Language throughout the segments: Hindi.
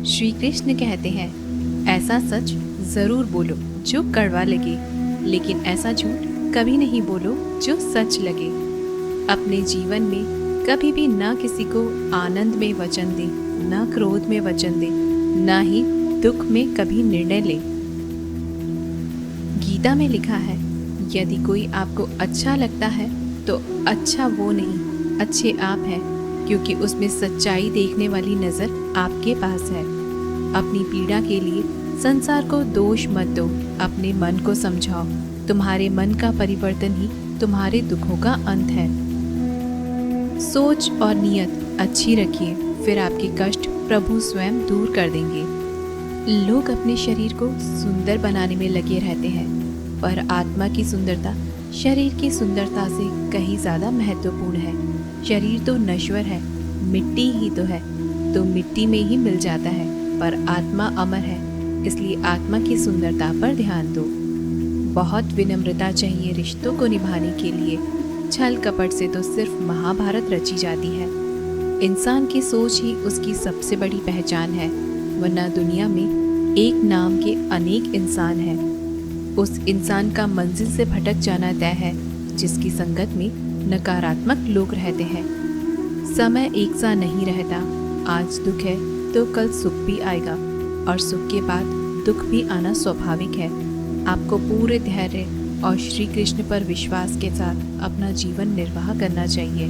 श्री कृष्ण कहते हैं, ऐसा सच जरूर बोलो जो कड़वा लगे, लेकिन ऐसा झूठ कभी नहीं बोलो जो सच लगे। अपने जीवन में कभी भी ना किसी को आनंद में वचन दे, ना क्रोध में वचन दे, ना ही दुख में कभी निर्णय ले। गीता में लिखा है, यदि कोई आपको अच्छा लगता है तो अच्छा वो नहीं, अच्छे आप हैं, क्योंकि उसमें सच्चाई देखने वाली नज़र आपके पास है। अपनी पीड़ा के लिए संसार को दोष मत दो, अपने मन को समझाओ। तुम्हारे मन का परिवर्तन ही तुम्हारे दुखों का अंत है। सोच और नियत अच्छी रखिए, फिर आपके कष्ट प्रभु स्वयं दूर कर देंगे। लोग अपने शरीर को सुंदर बनाने में लगे रहते हैं, पर आत्मा की सुंदरता शरीर की सुंदरता से कहीं ज़्यादा महत्वपूर्ण है। शरीर तो नश्वर है, मिट्टी ही तो मिट्टी में ही मिल जाता है, पर आत्मा अमर है, इसलिए आत्मा की सुंदरता पर ध्यान दो। बहुत विनम्रता चाहिए रिश्तों को निभाने के लिए। छल कपट से तो सिर्फ महाभारत रची जाती है। इंसान की सोच ही उसकी सबसे बड़ी पहचान है, वरना दुनिया में एक नाम के अनेक इंसान हैं। उस इंसान का मंजिल से भटक जाना तय है जिसकी संगत में नकारात्मक लोग रहते हैं। समय एक सा नहीं रहता, आज दुख है तो कल सुख भी आएगा, और सुख के बाद दुख भी आना स्वाभाविक है। आपको पूरे धैर्य और श्री कृष्ण पर विश्वास के साथ अपना जीवन निर्वाह करना चाहिए।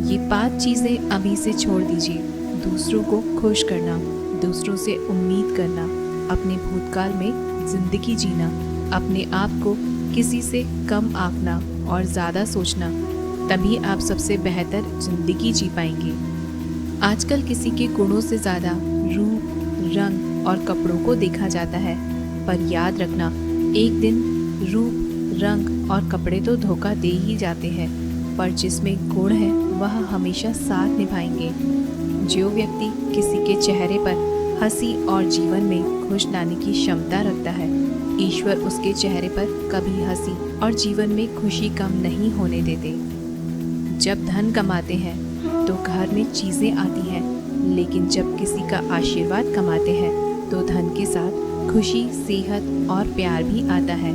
ये 5 चीज़ें अभी से छोड़ दीजिए। दूसरों को खुश करना, दूसरों से उम्मीद करना, अपने भूतकाल में जिंदगी जीना, अपने आप को किसी से कम आंकना और ज़्यादा सोचना, तभी आप सबसे बेहतर जिंदगी जी पाएंगे। आजकल किसी के गुणों से ज़्यादा रूप, रंग और कपड़ों को देखा जाता है, पर याद रखना, एक दिन रूप, रंग और कपड़े तो धोखा दे ही जाते हैं, पर जिसमें गुण है वह हमेशा साथ निभाएंगे। जो व्यक्ति किसी के चेहरे पर हंसी और जीवन में खुश लाने की क्षमता रखता है, ईश्वर उसके चेहरे पर कभी हंसी और जीवन में खुशी कम नहीं होने देते। जब धन कमाते हैं तो घर में चीज़ें आती हैं, लेकिन जब किसी का आशीर्वाद कमाते हैं तो धन के साथ खुशी, सेहत और प्यार भी आता है।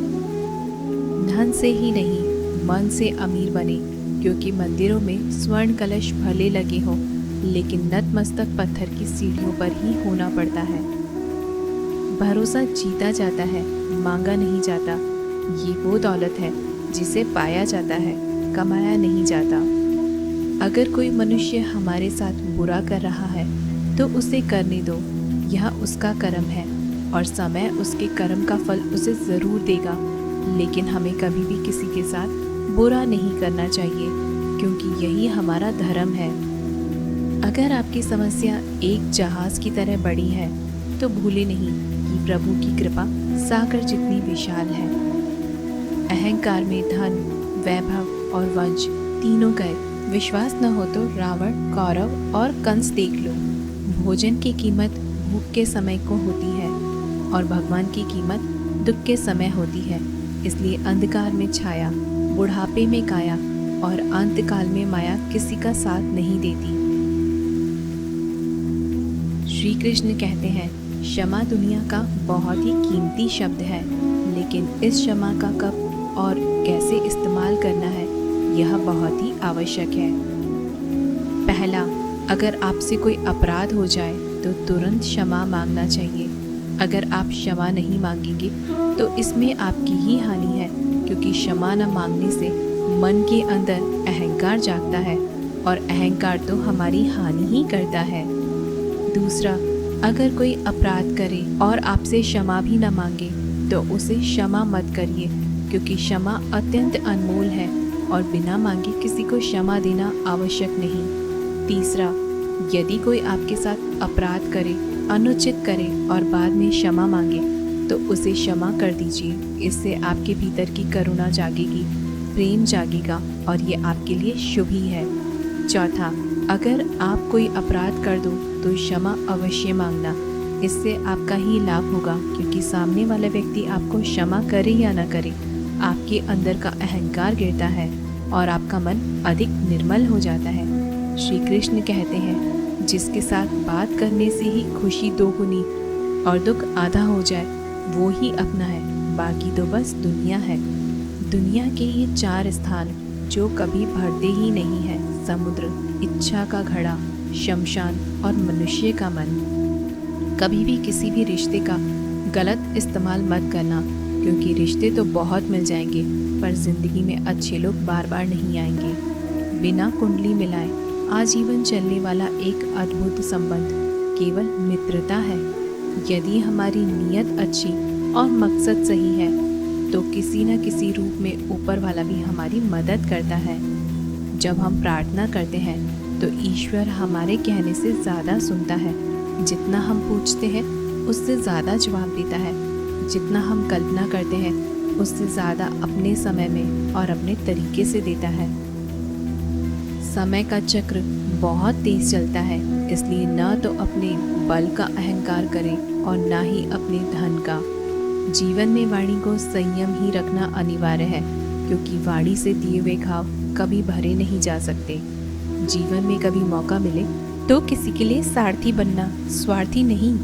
धन से ही नहीं, मन से अमीर बने, क्योंकि मंदिरों में स्वर्ण कलश भले लगे हों, लेकिन नतमस्तक पत्थर की सीढ़ियों पर ही होना पड़ता है। भरोसा जीता जाता है, मांगा नहीं जाता। ये वो दौलत है जिसे पाया जाता है, कमाया नहीं जाता। अगर कोई मनुष्य हमारे साथ बुरा कर रहा है तो उसे करने दो, यह उसका कर्म है और समय उसके कर्म का फल उसे ज़रूर देगा। लेकिन हमें कभी भी किसी के साथ बुरा नहीं करना चाहिए, क्योंकि यही हमारा धर्म है। अगर आपकी समस्या एक जहाज़ की तरह बड़ी है तो भूले नहीं कि प्रभु की कृपा सागर जितनी विशाल है। अहंकार में धन, वैभव और वंश तीनों गए। विश्वास न हो तो रावण, कौरव और कंस देख लो। भोजन की कीमत भूख के समय को होती है और भगवान की कीमत दुख के समय होती है। इसलिए अंधकार में छाया, बुढ़ापे में काया और अंतकाल में माया किसी का साथ नहीं देती। श्री कृष्ण कहते हैं, क्षमा दुनिया का बहुत ही कीमती शब्द है, लेकिन इस क्षमा का कब और कैसे इस्तेमाल करना है, यह बहुत ही आवश्यक है। पहला, अगर आपसे कोई अपराध हो जाए तो तुरंत क्षमा मांगना चाहिए। अगर आप क्षमा नहीं मांगेंगे तो इसमें आपकी ही हानि है, क्योंकि क्षमा न मांगने से मन के अंदर अहंकार जागता है और अहंकार तो हमारी हानि ही करता है। दूसरा, अगर कोई अपराध करे और आपसे क्षमा भी न मांगे तो उसे क्षमा मत करिए, क्योंकि क्षमा अत्यंत अनमोल है और बिना मांगे किसी को क्षमा देना आवश्यक नहीं। तीसरा, यदि कोई आपके साथ अपराध करे, अनुचित करे और बाद में क्षमा मांगे तो उसे क्षमा कर दीजिए। इससे आपके भीतर की करुणा जागेगी, प्रेम जागेगा और ये आपके लिए शुभ ही है। चौथा, अगर आप कोई अपराध कर दो तो क्षमा अवश्य मांगना। इससे आपका ही लाभ होगा, क्योंकि सामने वाला व्यक्ति आपको क्षमा करे या न करे, आपके अंदर का अहंकार गिरता है और आपका मन अधिक निर्मल हो जाता है। श्री कृष्ण कहते हैं, जिसके साथ बात करने से ही खुशी दोगुनी और दुख आधा हो जाए, वो ही अपना है। बाकी तो बस दुनिया है। दुनिया के ये 4 स्थान जो कभी भरते ही नहीं है: समुद्र, इच्छा का घड़ा, शमशान और मनुष्य का मन। कभी भी किसी भी रिश्ते का गलत इस्तेमाल मत करना, क्योंकि रिश्ते तो बहुत मिल जाएंगे, पर ज़िंदगी में अच्छे लोग बार बार नहीं आएंगे। बिना कुंडली मिलाए आजीवन चलने वाला एक अद्भुत संबंध केवल मित्रता है। यदि हमारी नीयत अच्छी और मकसद सही है तो किसी न किसी रूप में ऊपर वाला भी हमारी मदद करता है। जब हम प्रार्थना करते हैं तो ईश्वर हमारे कहने से ज़्यादा सुनता है। जितना हम पूछते हैं उससे ज़्यादा जवाब देता है। जितना हम कल्पना करते हैं उससे ज़्यादा अपने समय में और अपने तरीके से देता है। समय का चक्र बहुत तेज चलता है, इसलिए न तो अपने बल का अहंकार करें और ना ही अपने धन का। जीवन में वाणी को संयम ही रखना अनिवार्य है, क्योंकि वाणी से दिए हुए घाव कभी भरे नहीं जा सकते। जीवन में कभी मौका मिले तो किसी के लिए सारथी बनना, स्वार्थी नहीं।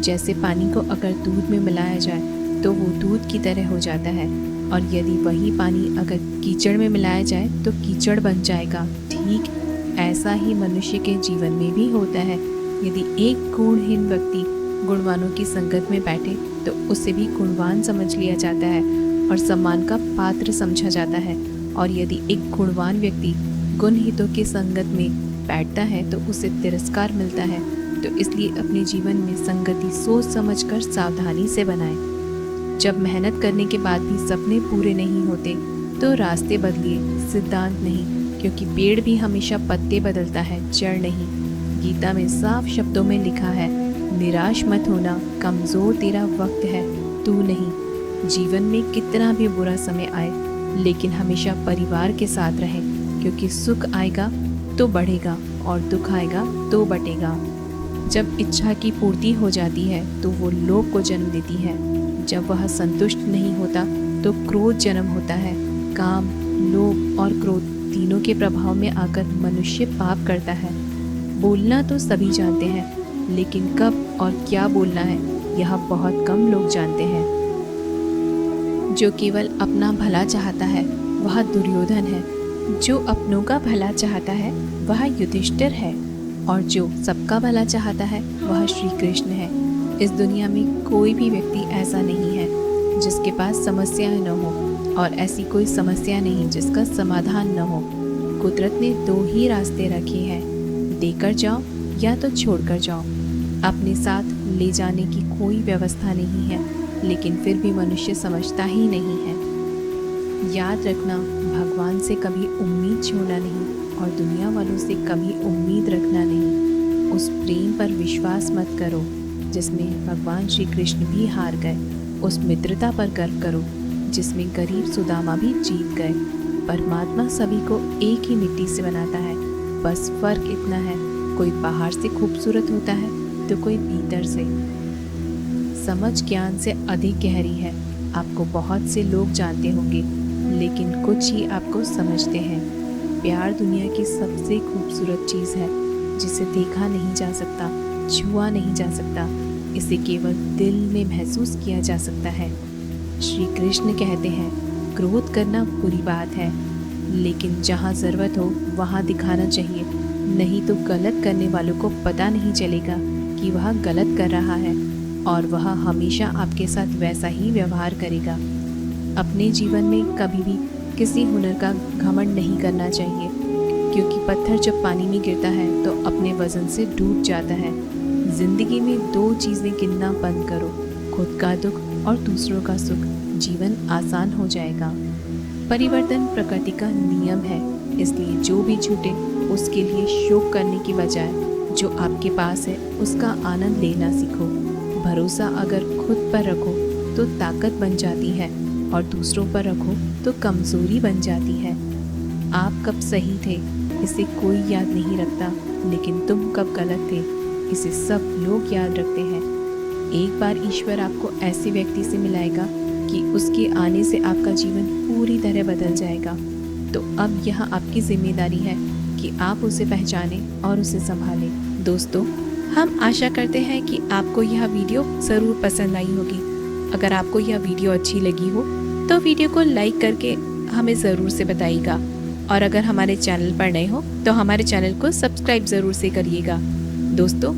जैसे पानी को अगर दूध में मिलाया जाए तो वो दूध की तरह हो जाता है, और यदि वही पानी अगर कीचड़ में मिलाया जाए तो कीचड़ बन जाएगा। ठीक ऐसा ही मनुष्य के जीवन में भी होता है। यदि एक गुणहीन व्यक्ति गुणवानों की संगत में बैठे तो उसे भी गुणवान समझ लिया जाता है और सम्मान का पात्र समझा जाता है, और यदि एक गुणवान व्यक्ति गुणहितों की संगत में बैठता है तो उसे तिरस्कार मिलता है। तो इसलिए अपने जीवन में संगति सोच समझकर सावधानी से बनाएं। जब मेहनत करने के बाद भी सपने पूरे नहीं होते तो रास्ते बदलिए, सिद्धांत नहीं, क्योंकि पेड़ भी हमेशा पत्ते बदलता है, जड़ नहीं। गीता में साफ शब्दों में लिखा है, निराश मत होना, कमज़ोर तेरा वक्त है, तू नहीं। जीवन में कितना भी बुरा समय आए, लेकिन हमेशा परिवार के साथ रहें, क्योंकि सुख आएगा तो बढ़ेगा और दुख आएगा तो बटेगा। जब इच्छा की पूर्ति हो जाती है तो वो लोभ को जन्म देती है। जब वह संतुष्ट नहीं होता तो क्रोध जन्म होता है। काम, लोभ और क्रोध तीनों के प्रभाव में आकर मनुष्य पाप करता है। बोलना तो सभी जानते हैं, लेकिन कब और क्या बोलना है यह बहुत कम लोग जानते हैं। जो केवल अपना भला चाहता है वह दुर्योधन है, जो अपनों का भला चाहता है वह युधिष्ठिर है, और जो सबका भला चाहता है वह श्री कृष्ण है। इस दुनिया में कोई भी व्यक्ति ऐसा नहीं है जिसके पास समस्याएं न हो, और ऐसी कोई समस्या नहीं जिसका समाधान न हो। कुदरत ने 2 ही रास्ते रखे हैं, देकर जाओ या तो छोड़कर जाओ। अपने साथ ले जाने की कोई व्यवस्था नहीं है, लेकिन फिर भी मनुष्य समझता ही नहीं है। याद रखना, भगवान से कभी उम्मीद छोड़ना नहीं और दुनिया वालों से कभी उम्मीद रखना नहीं। उस प्रेम पर विश्वास मत करो जिसमें भगवान श्री कृष्ण भी हार गए। उस मित्रता पर गर्व करो जिसमें गरीब सुदामा भी जीत गए। परमात्मा सभी को एक ही मिट्टी से बनाता है, बस फर्क इतना है, कोई बाहर से खूबसूरत होता है तो कोई भीतर से। समझ ज्ञान से अधिक गहरी है। आपको बहुत से लोग जानते होंगे, लेकिन कुछ ही आपको समझते हैं। प्यार दुनिया की सबसे खूबसूरत चीज़ है, जिसे देखा नहीं जा सकता, छुआ नहीं जा सकता, इसे केवल दिल में महसूस किया जा सकता है। श्री कृष्ण कहते हैं, क्रोध करना बुरी बात है, लेकिन जहाँ ज़रूरत हो वहाँ दिखाना चाहिए, नहीं तो गलत करने वालों को पता नहीं चलेगा कि वह गलत कर रहा है, और वह हमेशा आपके साथ वैसा ही व्यवहार करेगा। अपने जीवन में कभी भी किसी हुनर का घमंड नहीं करना चाहिए, क्योंकि पत्थर जब पानी में गिरता है तो अपने वजन से डूब जाता है। जिंदगी में 2 चीज़ें गिनना बंद करो, खुद का दुख और दूसरों का सुख। जीवन आसान हो जाएगा। परिवर्तन प्रकृति का नियम है, इसलिए जो भी छूटे उसके लिए शोक करने की बजाय जो आपके पास है उसका आनंद लेना सीखो। भरोसा अगर खुद पर रखो तो ताकत बन जाती है, और दूसरों पर रखो तो कमज़ोरी बन जाती है। आप कब सही थे इसे कोई याद नहीं रखता, लेकिन तुम कब गलत थे इसे सब लोग याद रखते हैं। एक बार ईश्वर आपको ऐसे व्यक्ति से मिलाएगा कि उसके आने से आपका जीवन पूरी तरह बदल जाएगा। तो अब यह आपकी जिम्मेदारी है कि आप उसे पहचानें और उसे संभालें। दोस्तों, हम आशा करते हैं कि आपको यह वीडियो ज़रूर पसंद आई होगी। अगर आपको यह वीडियो अच्छी लगी हो तो वीडियो को लाइक करके हमें ज़रूर से बताइएगा, और अगर हमारे चैनल पर नए हो तो हमारे चैनल को सब्सक्राइब ज़रूर से करिएगा। दोस्तों,